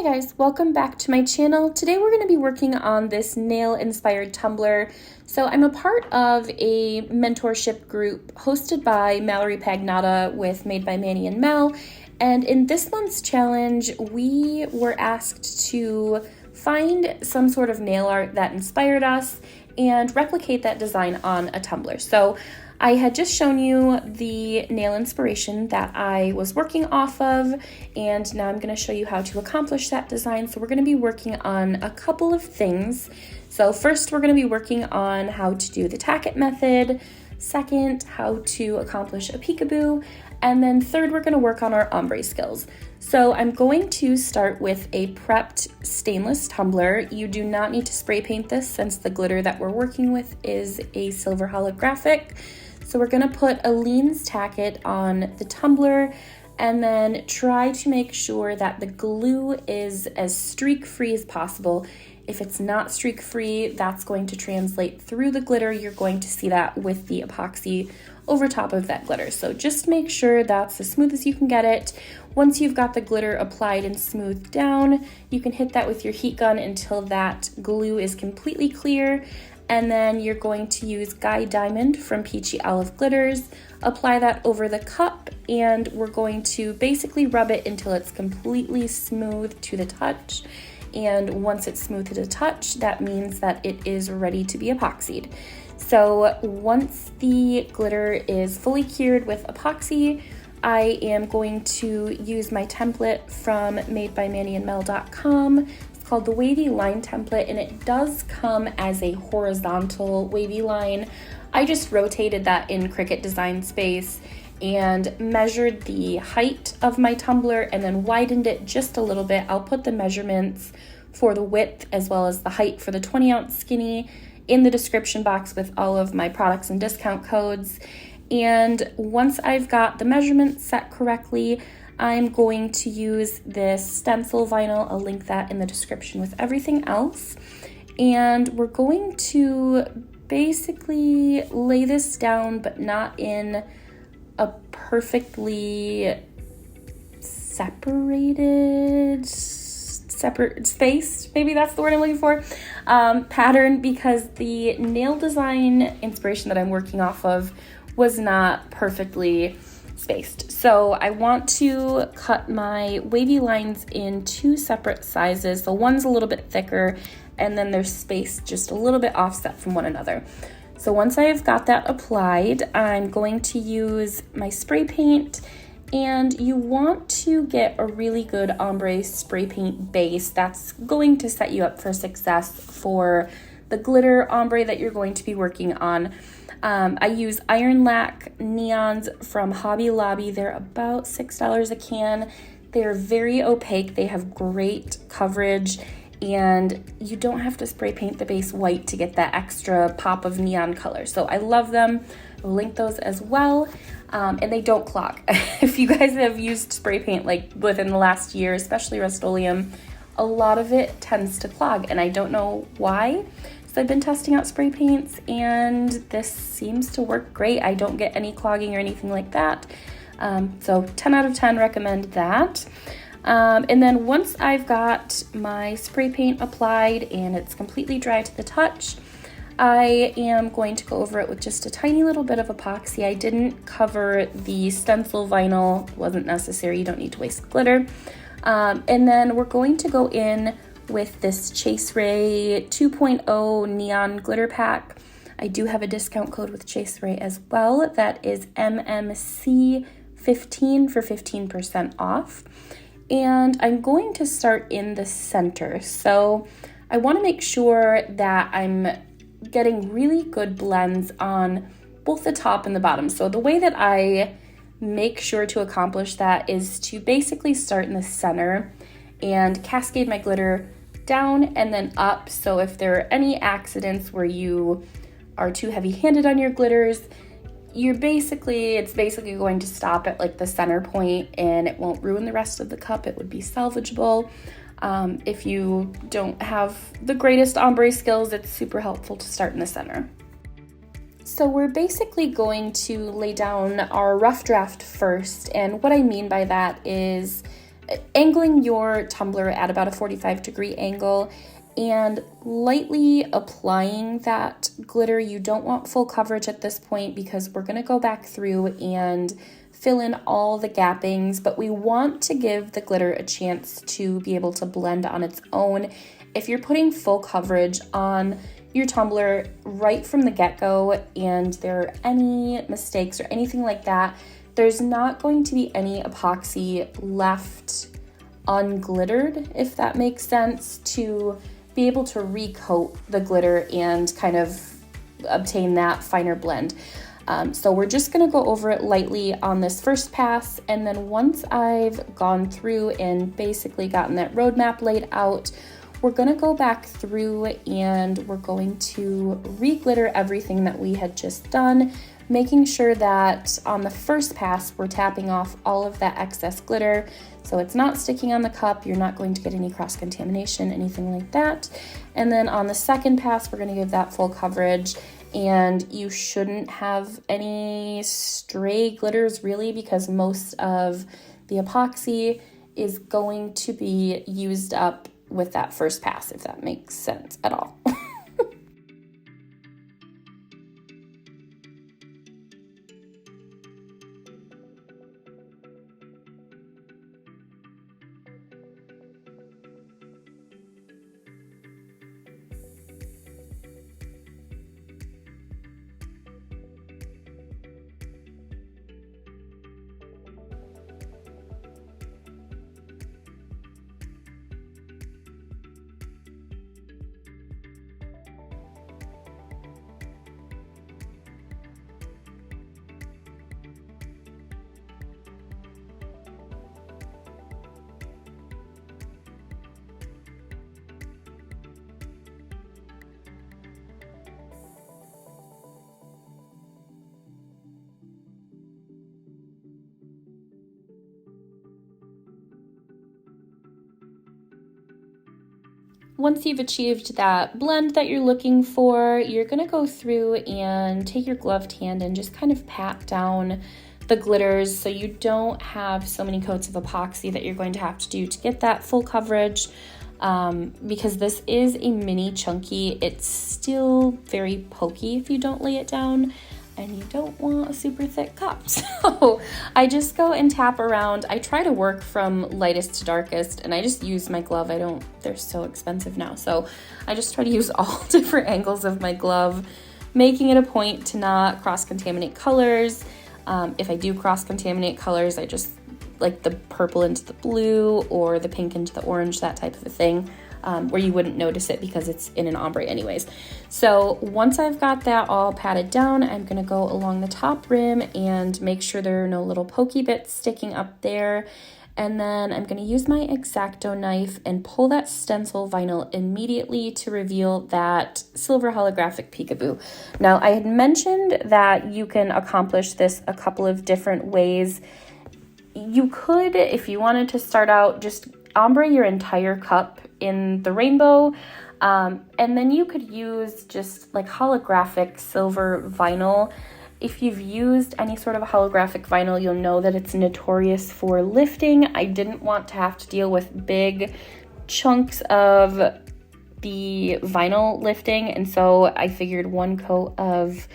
Hi guys, welcome back to my channel. Today we're going to be working on this nail-inspired tumbler. So I'm a part of a mentorship group hosted by Mallory Pagnotta with Made by Manny and Mel. And in this month's challenge, we were asked to find some sort of nail art that inspired us and replicate that design on a tumbler. So I had just shown you the nail inspiration that I was working off of, and now I'm going to show you how to accomplish that design. So we're going to be working on a couple of things. So first, we're going to be working on how to do the Tack method. Second, how to accomplish a peekaboo. And then third, we're going to work on our ombre skills. So I'm going to start with a prepped stainless tumbler. You do not need to spray paint this since the glitter that we're working with is a silver holographic. So we're going to put Aleene's Tack on the tumbler and then try to make sure that the glue is as streak-free as possible. If it's not streak-free, that's going to translate through the glitter. You're going to see that with the epoxy over top of that glitter. So just make sure that's as smooth as you can get it. Once you've got the glitter applied and smoothed down, you can hit that with your heat gun until that glue is completely clear. And then you're going to use Guy Diamond from PEACHY Olive Glitters, apply that over the cup, and we're going to basically rub it until it's completely smooth to the touch. And once it's smooth to the touch, that means that it is ready to be epoxied. So once the glitter is fully cured with epoxy, I am going to use my template from madebymannyandmel.com. Called the Wavy line template, and it does come as a horizontal wavy line. I just rotated that in Cricut Design Space and measured the height of my tumbler and then widened it just a little bit. I'll put the measurements for the width as well as the height for the 20-ounce skinny in the description box with all of my products and discount codes. And once I've got the measurements set correctly, I'm going to use this Stencil Vinyl. I'll link that in the description with everything else. And we're going to basically lay this down, but not in a perfectly separate space, maybe that's the word I'm looking for, pattern, because the nail design inspiration that I'm working off of was not perfectly spaced. So I want to cut my wavy lines in two separate sizes. So one's a little bit thicker and then they're spaced just a little bit offset from one another. So once I've got that applied, I'm going to use my spray paint, and you want to get a really good ombre spray paint base. That's going to set you up for success for the glitter ombre that you're going to be working on. I use Iron Lac neons from Hobby Lobby. They're about $6 a can. They're very opaque. They have great coverage, and you don't have to spray paint the base white to get that extra pop of neon color. So I love them. I'll link those as well. And they don't clog. If you guys have used spray paint like within the last year, especially Rust-Oleum, a lot of it tends to clog, and I don't know why. So I've been testing out spray paints, and this seems to work great. I don't get any clogging or anything like that. So 10 out of 10 recommend that. And then once I've got my spray paint applied and it's completely dry to the touch, I am going to go over it with just a tiny little bit of epoxy. I didn't cover the stencil vinyl. It wasn't necessary. You don't need to waste glitter. And then we're going to go in with this Chase Ray 2.0 neon glitter pack. I do have a discount code with Chase Ray as well. That is MMC15 for 15% off. And I'm going to start in the center. So I want to make sure that I'm getting really good blends on both the top and the bottom. So the way that I make sure to accomplish that is to basically start in the center and cascade my glitter down and then up. So if there are any accidents where you are too heavy-handed on your glitters, it's basically going to stop at like the center point and it won't ruin the rest of the cup. It would be salvageable. If you don't have the greatest ombre skills, it's super helpful to start in the center. So we're basically going to lay down our rough draft first, and what I mean by that is angling your tumbler at about a 45-degree angle and lightly applying that glitter. You don't want full coverage at this point because we're going to go back through and fill in all the gappings, but we want to give the glitter a chance to be able to blend on its own. If you're putting full coverage on your tumbler right from the get-go and there are any mistakes or anything like that, there's not going to be any epoxy left unglittered, if that makes sense, to be able to recoat the glitter and kind of obtain that finer blend. So we're just going to go over it lightly on this first pass, and then once I've gone through and basically gotten that roadmap laid out, we're going to go back through and we're going to re-glitter everything that we had just done, making sure that on the first pass we're tapping off all of that excess glitter so it's not sticking on the cup, you're not going to get any cross-contamination, anything like that. And then on the second pass we're going to give that full coverage, and you shouldn't have any stray glitters really because most of the epoxy is going to be used up with that first pass, if that makes sense at all. Once you've achieved that blend that you're looking for, you're going to go through and take your gloved hand and just kind of pat down the glitters so you don't have so many coats of epoxy that you're going to have to do to get that full coverage. Because this is a mini chunky, it's still very pokey if you don't lay it down, and you don't want a super thick cup. So I just go and tap around. I try to work from lightest to darkest, and I just use my glove. They're so expensive now. So I just try to use all different angles of my glove, making it a point to not cross-contaminate colors. If I do cross-contaminate colors, I just like the purple into the blue or the pink into the orange, that type of a thing. Where you wouldn't notice it because it's in an ombre anyways. So once I've got that all patted down, I'm gonna go along the top rim and make sure there are no little pokey bits sticking up there. And then I'm gonna use my X-Acto knife and pull that stencil vinyl immediately to reveal that silver holographic peekaboo. Now, I had mentioned that you can accomplish this a couple of different ways. You could, if you wanted to start out, just ombre your entire cup in the rainbow, and then you could use just like holographic silver vinyl. If you've used any sort of holographic vinyl, you'll know that it's notorious for lifting. I didn't want to have to deal with big chunks of the vinyl lifting, and so I figured one coat of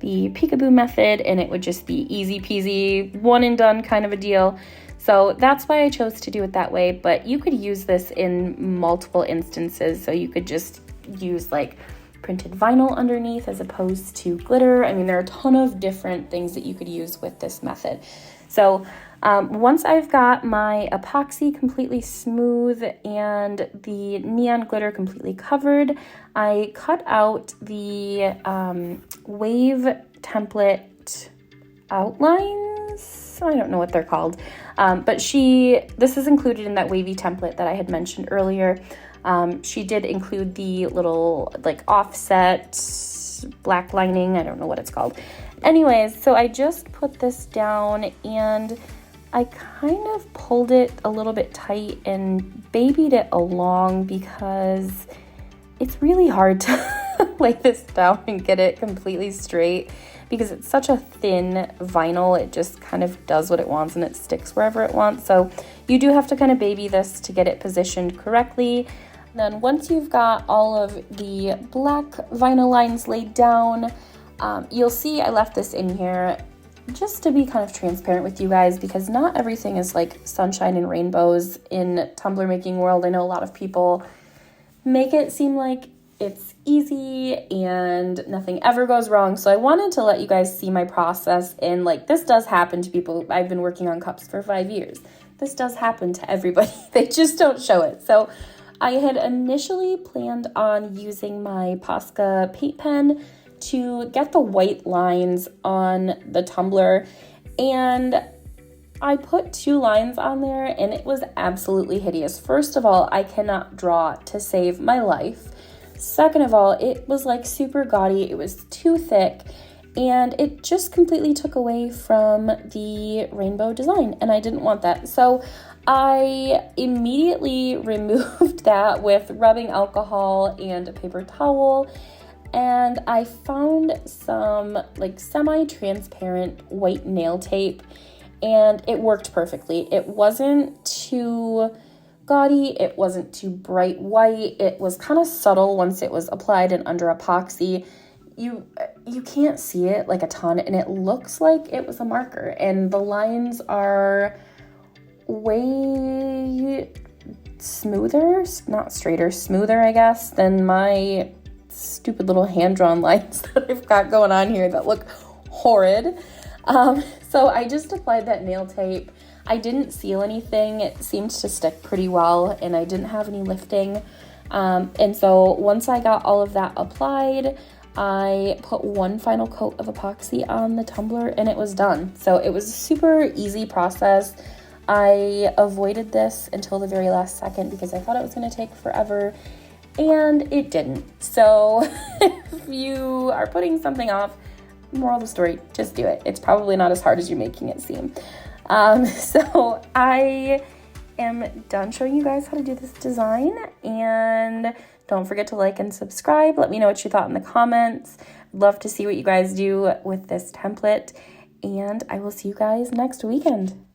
the peekaboo method and it would just be easy peasy, one and done kind of a deal. So that's why I chose to do it that way, but you could use this in multiple instances. So you could just use like printed vinyl underneath as opposed to glitter. I mean, there are a ton of different things that you could use with this method. So once I've got my epoxy completely smooth and the neon glitter completely covered, I cut out the wave template outlines. I don't know what they're called, but this is included in that wavy template that I had mentioned earlier. She did include the little like offset black lining. I don't know what it's called. Anyways, so I just put this down and I kind of pulled it a little bit tight and babied it along because it's really hard to lay this down and get it completely straight because it's such a thin vinyl. It just kind of does what it wants and it sticks wherever it wants. So You do have to kind of baby this to get it positioned correctly. Then once you've got all of the black vinyl lines laid down, you'll see I left this in here just to be kind of transparent with you guys, because not everything is like sunshine and rainbows in tumbler making world. I know a lot of people make it seem like it's easy and nothing ever goes wrong. So I wanted to let you guys see my process, and like, this does happen to people. I've been working on cups for 5 years. This does happen to everybody. They just don't show it. So I had initially planned on using my Posca paint pen to get the white lines on the tumbler, and I put 2 lines on there and it was absolutely hideous. First of all, I cannot draw to save my life. Second of all, it was like super gaudy. It was too thick and it just completely took away from the rainbow design, and I didn't want that. So I immediately removed that with rubbing alcohol and a paper towel, and I found some like semi-transparent white nail tape, and it worked perfectly. It wasn't too gaudy, it wasn't too bright white, it was kind of subtle once it was applied and under epoxy. You can't see it like a ton, and it looks like it was a marker, and the lines are way smoother, not straighter, smoother I guess, than my stupid little hand-drawn lines that I've got going on here that look horrid. So I just applied that nail tape. I didn't seal anything. It seemed to stick pretty well, and I didn't have any lifting. And so once I got all of that applied, I put one final coat of epoxy on the tumbler and it was done. So it was a super easy process. I avoided this until the very last second because I thought it was going to take forever, and it didn't. So if you are putting something off, moral of the story, just do it. It's probably not as hard as you're making it seem. So I am done showing you guys how to do this design, and don't forget to like and subscribe. Let me know what you thought in the comments. I'd love to see what you guys do with this template, and I will see you guys next weekend.